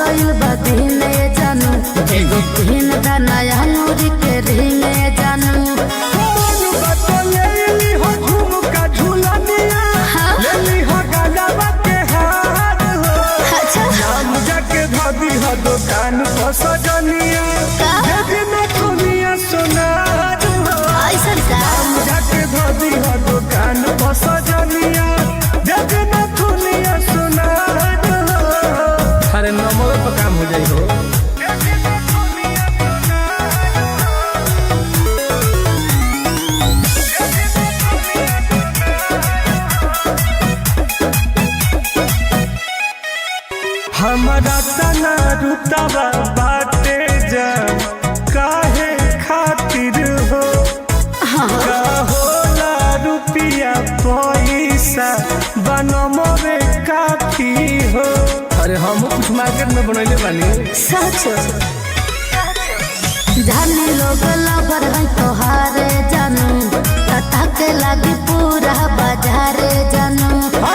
गइल बदीने जानू एगो पिन दाना नूरी के रिंगे जानू मन बतलेली हो झुमका झुलनिया लेली हो गलबा के हार हो अच्छा नाम जाके धदी हो दुकान पर सजनिया देवी में दुनिया सोनार हो ऐसा का नाम जाके धदी हो दुकान पर सजनिया देवी में दुनिया सोनार हो अरे नंबर पर काम हो जाई हो हमारा तना रुतबा बाटे जा काहे खातिर हो का होला रुपिया पैसा बनमोरे काफी हो अरे हम कुछ मार्केट में बनैले बानी सच जाने लोग लबर है तोहारे जानू तथा के लागी पूरा बाजारे